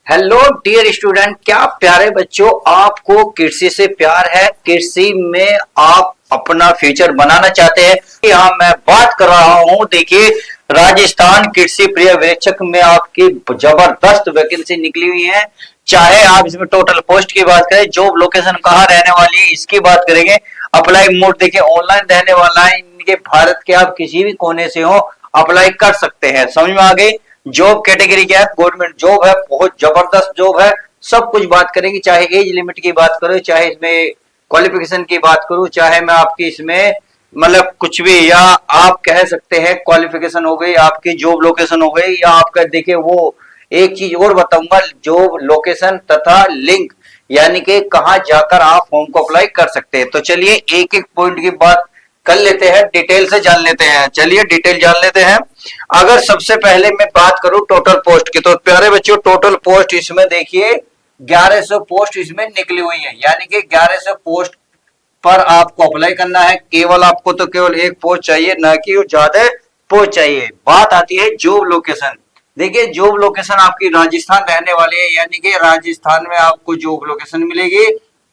Hello dear student, क्या प्यारे बच्चों, आपको कृषि से प्यार है? कृषि में आप अपना फ्यूचर बनाना चाहते हैं? यहाँ मैं बात कर रहा हूँ। देखिए, राजस्थान कृषि पर्यवेक्षक में आपकी जबरदस्त वैकेंसी निकली हुई है। चाहे आप इसमें टोटल पोस्ट की बात करें, जॉब लोकेशन कहाँ रहने वाली है इसकी बात करेंगे। अप्लाई मोड देखिए ऑनलाइन रहने वाला है। इनके भारत के आप किसी भी कोने से हो अप्लाई कर सकते हैं। समझ में आ गई? जॉब कैटेगरी क्या है? गवर्नमेंट जॉब है, बहुत जबरदस्त जॉब है। सब कुछ बात करेंगे, चाहे एज लिमिट की बात करो, चाहे इसमें क्वालिफिकेशन की बात करूं, चाहे मैं आपकी इसमें मतलब कुछ भी, या आप कह सकते हैं क्वालिफिकेशन हो गई, आपकी जॉब लोकेशन हो गई, या आपका देखिए वो एक चीज और बताऊंगा, जॉब लोकेशन तथा लिंक, यानी कि कहां जाकर आप फॉर्म को अप्लाई कर सकते हैं। तो चलिए एक एक पॉइंट की बात कर लेते हैं, डिटेल से जान लेते हैं। चलिए डिटेल जान लेते हैं। अगर सबसे पहले मैं बात करूं टोटल पोस्ट की, तो प्यारे बच्चों टोटल पोस्ट इसमें देखिए 1100 पोस्ट इसमें निकली हुई है, यानी कि 1100 पोस्ट पर आपको अप्लाई करना है। केवल आपको तो केवल एक पोस्ट चाहिए, ना कि ज्यादा पोस्ट चाहिए। बात आती है जॉब लोकेशन। देखिए जॉब लोकेशन आपकी राजस्थान रहने वाली है, यानी कि राजस्थान में आपको जॉब लोकेशन मिलेगी।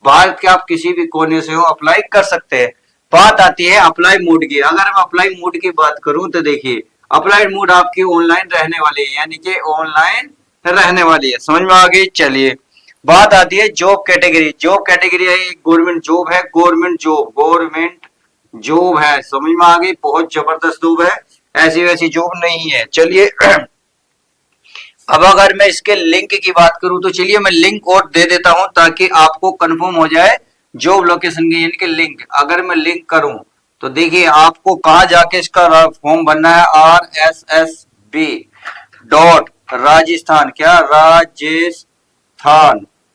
भारत के आप किसी भी कोने से हो अप्लाई कर सकते हैं। बात आती है अप्लाई मोड की। अगर मैं अप्लाई मोड की बात करूं तो देखिए अप्लाई मोड आपकी ऑनलाइन रहने वाली है, यानी कि ऑनलाइन रहने वाली है। समझ में आ गई? चलिए बात आती है जॉब कैटेगरी। जॉब कैटेगरी है गवर्नमेंट जॉब है, गवर्नमेंट जॉब है। समझ में आ गई? बहुत जबरदस्त जॉब है, ऐसी वैसी जॉब नहीं है। चलिए अब अगर मैं इसके लिंक की बात करूं तो चलिए मैं लिंक और दे देता हूं ताकि आपको कंफर्म हो जाए जॉब लोकेशन की, यानी कि लिंक। अगर मैं लिंक करूं तो देखिए आपको कहां जाके इसका फॉर्म भरना है। RSSB डॉट राजस्थान, क्या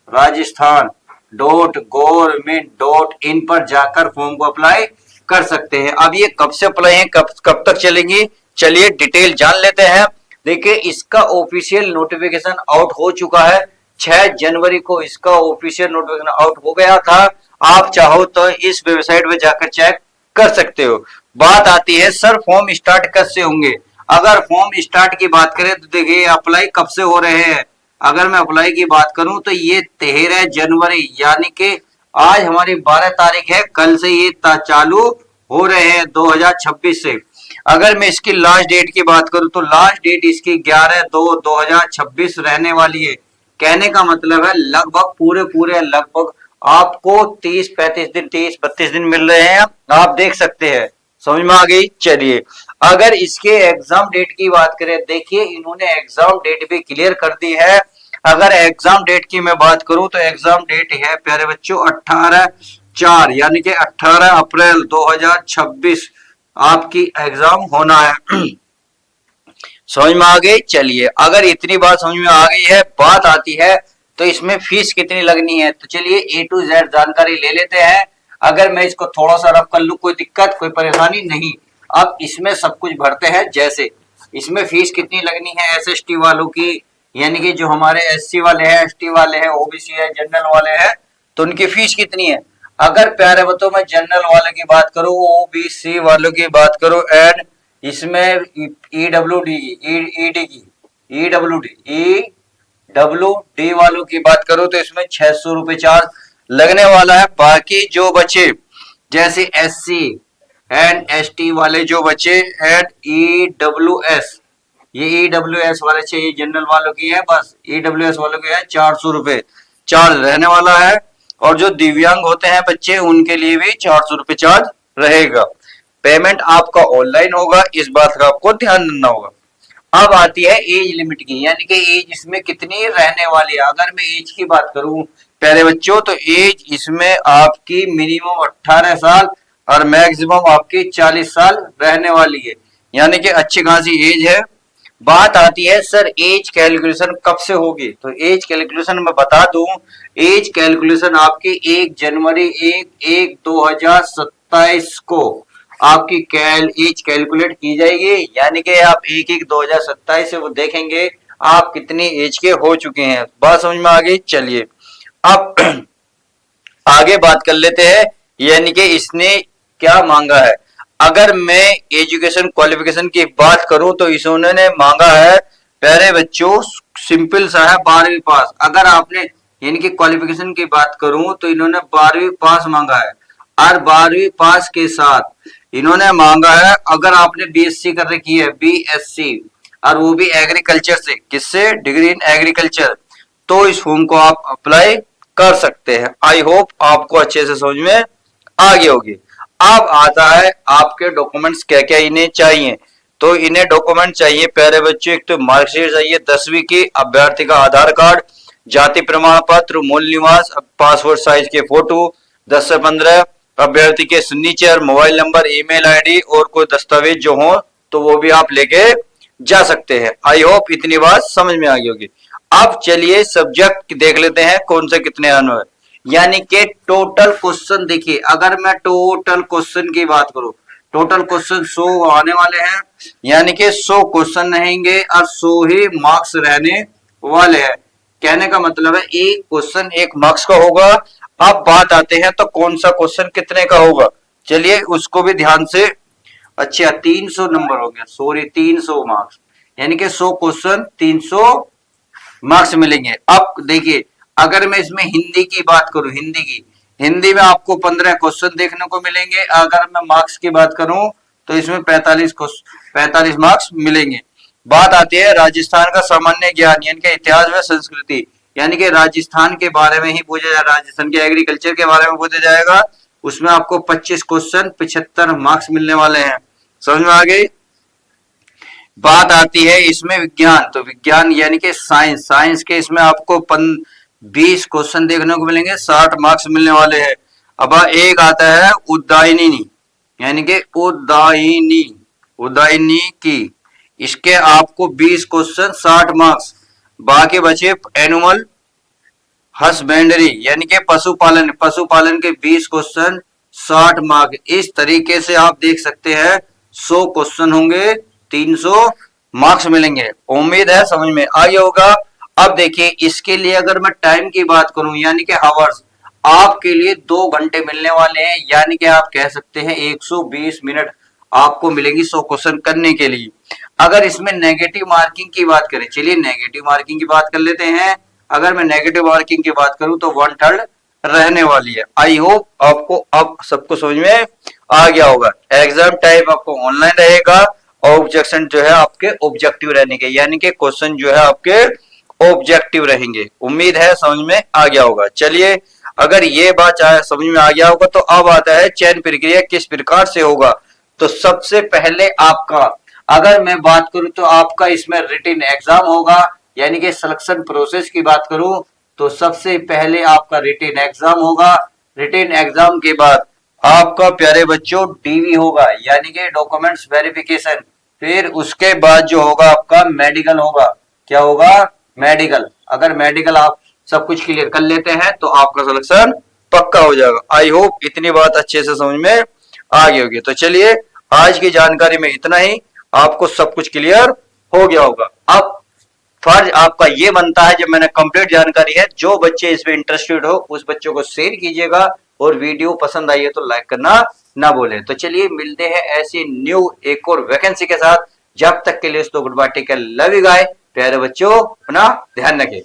Rajasthan dot government dot in पर जाकर फॉर्म को अप्लाई कर सकते हैं। अब ये कब से अप्लाई है, कब तक चलेंगी, चलिए डिटेल जान लेते हैं। देखिए इसका ऑफिशियल नोटिफिकेशन आउट हो चुका है। 6 जनवरी को इसका ऑफिशियल नोटिफिकेशन आउट हो गया था। आप चाहो तो इस वेबसाइट पे जाकर चेक कर सकते हो। बात आती है सर फॉर्म स्टार्ट कब से होंगे। अगर फॉर्म स्टार्ट की बात करें तो देखिए अप्लाई कब से हो रहे हैं। अगर मैं अप्लाई की बात करूं तो ये 13 जनवरी, यानी कि आज हमारी 12 तारीख है, कल से ये चालू हो रहे हैं 2026 से। अगर मैं इसकी लास्ट डेट की बात करूं तो लास्ट डेट इसकी 11/2/2026 रहने वाली है। कहने का मतलब है लगभग पूरे लगभग आपको 30-32 दिन मिल रहे हैं, आप देख सकते हैं। समझ में आ गई? चलिए अगर इसके एग्जाम डेट की बात करें, देखिए इन्होंने एग्जाम डेट भी क्लियर कर दी है। अगर एग्जाम डेट की मैं बात करूं तो एग्जाम डेट है प्यारे बच्चों 18/4, यानी कि 18 अप्रैल 2026 आपकी एग्जाम होना है। समझ में आ गई? चलिए अगर इतनी बात समझ में आ गई है, बात आती है तो इसमें फीस कितनी लगनी है। तो चलिए A to Z जानकारी ले लेते हैं। अगर मैं इसको थोड़ा सा रफ कर लूं, कोई दिक्कत कोई परेशानी नहीं। अब इसमें सब कुछ भरते हैं, जैसे इसमें फीस कितनी लगनी है SST वालों की, यानी कि जो हमारे SC वाले हैं, ST वाले हैं, OBC है, जनरल वाले हैं, तो उनकी फीस कितनी है। अगर प्यारे बच्चों मैं जनरल वाले की बात करूं, OBC वालों की बात करूं, एंड इसमें EWD वालों की बात करो तो इसमें 600 रुपए चार्ज लगने वाला है। बाकी जो बचे जैसे SC एंड ST वाले जो बचे एंड EWS, ये EWS वाले चाहिए, जनरल वालों की है, बस EWS वालों की है 400 रुपए चार्ज रहने वाला है। और जो दिव्यांग होते हैं बच्चे उनके लिए भी 400 रुपए चार्ज रहेगा। पेमेंट आपका ऑनलाइन होगा, इस बात का आपको ध्यान रखना होगा। अब आती है एज लिमिट की, यानी कि एज इसमें कितनी रहने वाली है। अगर मैं एज की बात करूं प्यारे बच्चों तो एज इसमें आपकी मिनिमम 18 साल और मैक्सिमम आपकी 40 साल रहने वाली है, यानी कि अच्छी खासी एज है। बात आती है सर एज कैलकुलेशन कब से होगी। तो एज कैलकुलेशन मैं बता दूं, एज कैलकुलेशन आपकी 1 जनवरी 1/1/2027 को आपकी एज कैलकुलेट की जाएगी, यानी कि आप 1/1/2027 से वो देखेंगे आप कितनी एज के हो चुके हैं। बात समझ में आ गई? चलिए अब आगे बात कर लेते हैं, यानी कि इसने क्या मांगा है। अगर मैं एजुकेशन क्वालिफिकेशन की बात करूं तो इन्होंने मांगा है प्यारे बच्चों सिंपल सा है, 12वीं पास। अगर आपने यानी कि क्वालिफिकेशन की बात करूं तो इन्होंने 12वीं पास मांगा है, और 12वीं पास के साथ इन्होंने मांगा है अगर आपने बीएससी कर रखी है, बीएससी, और वो भी एग्रीकल्चर से, किससे, डिग्री इन एग्रीकल्चर, तो इस फॉर्म को आप अप्लाई कर सकते हैं। आई होप आपको अच्छे से समझ में आ गई होगी। अब आता है आपके डॉक्यूमेंट्स क्या क्या इन्हें चाहिए। तो इन्हें डॉक्यूमेंट चाहिए प्यारे बच्चों, एक तो मार्कशीट चाहिए 10वीं की, अभ्यर्थी का आधार कार्ड, जाति प्रमाण पत्र, मूल निवास, पासपोर्ट साइज के फोटो 10 से 15, अभ्यर्थी के signature, mobile number, email ID, और कोई दस्तावेज जो हो तो वो भी आप लेके जा सकते हैं। आई होप इतनी बात समझ में आ गई होगी। अब चलिए सब्जेक्ट देख लेते हैं कौन से कितने आने हैं। यानी कि टोटल क्वेश्चन देखिए, अगर मैं टोटल क्वेश्चन की बात करूं, टोटल क्वेश्चन 100 आने वाले हैं, यानी कि 100 क्वेश्चन रहेंगे और 100 ही मार्क्स रहने वाले हैं। कहने का मतलब है एक क्वेश्चन 1 मार्क्स का होगा। अब बात आते हैं तो कौन सा क्वेश्चन कितने का होगा, चलिए उसको भी ध्यान से। अच्छा 300 नंबर हो गया, सॉरी 300 मार्क्स, यानी कि 100 क्वेश्चन 300 मार्क्स मिलेंगे। अब देखिए अगर मैं इसमें हिंदी की बात करूं, हिंदी में आपको 15 क्वेश्चन देखने को मिलेंगे। अगर मैं मार्क्स की बात करूं तो इसमें 45 मार्क्स मिलेंगे। बात आती है राजस्थान का सामान्य ज्ञान, यानी कि इतिहास व संस्कृति, यानी कि राजस्थान के बारे में ही पूछा जाए, राजस्थान के एग्रीकल्चर के बारे में पूछा जाएगा। उसमें आपको 25 क्वेश्चन 75 मार्क्स मिलने वाले हैं। समझ में आ गई। बात आती है इसमें विज्ञान, तो विज्ञान यानी कि साइंस के इसमें आपको 20 क्वेश्चन देखने को मिलेंगे, 60 मार्क्स मिलने वाले हैं। अब एक आता है उद्यानिनी, यानी कि उदायनी की, इसके आपको 20 क्वेश्चन 60 मार्क्स। बाकी बचे एनिमल हस्बेंडरी, यानी कि पशुपालन के 20 क्वेश्चन 60 मार्क्स। इस तरीके से आप देख सकते हैं 100 क्वेश्चन होंगे, 300 मार्क्स मिलेंगे। उम्मीद है समझ में आ गया होगा। अब देखिए इसके लिए अगर मैं टाइम की बात करूं, यानी कि हावर्स, आपके लिए 2 घंटे मिलने वाले हैं, यानी कि आप कह सकते हैं 120 मिनट आपको मिलेगी 100 क्वेश्चन करने के लिए। अगर इसमें नेगेटिव मार्किंग की बात करें, चलिए नेगेटिव मार्किंग की बात कर लेते हैं। अगर मैं नेगेटिव मार्किंग की बात करूं तो 1/3 रहने वाली है। आई होप आपको अब सबको समझ में आ गया होगा। एग्जाम टाइप आपको ऑनलाइन रहेगा, ऑब्जेक्शन जो है आपके ऑब्जेक्टिव रहने के, यानी कि क्वेश्चन जो है आपके ऑब्जेक्टिव रहेंगे। उम्मीद है समझ में आ गया होगा। चलिए अगर ये बात समझ में आ गया होगा तो अब आता है चयन प्रक्रिया किस प्रकार से होगा। तो सबसे पहले आपका, अगर मैं बात करूं तो आपका इसमें रिटन एग्जाम होगा, यानी कि सिलेक्शन प्रोसेस की बात करूं तो सबसे पहले आपका रिटन एग्जाम होगा। रिटन एग्जाम के बाद आपका प्यारे बच्चों डीवी होगा, यानी कि डॉक्यूमेंट्स वेरिफिकेशन। फिर उसके बाद जो होगा आपका मेडिकल होगा। क्या होगा, मेडिकल। अगर मेडिकल आप सब कुछ क्लियर कर लेते हैं तो आपका सिलेक्शन पक्का हो जाएगा। आई होप इतनी बात अच्छे से समझ में आ गई होगी। तो चलिए आज की जानकारी में इतना ही, आपको सब कुछ क्लियर हो गया होगा। अब फर्ज आपका ये बनता है, जब मैंने कंप्लीट जानकारी है, जो बच्चे इसमें इंटरेस्टेड हो उस बच्चों को शेयर कीजिएगा, और वीडियो पसंद आई है तो लाइक करना ना भूलें। तो चलिए मिलते हैं ऐसी न्यू एक और वैकेंसी के साथ। जब तक के लिए goodbye, take care, love you guys. प्यारे बच्चों अपना ध्यान रखें।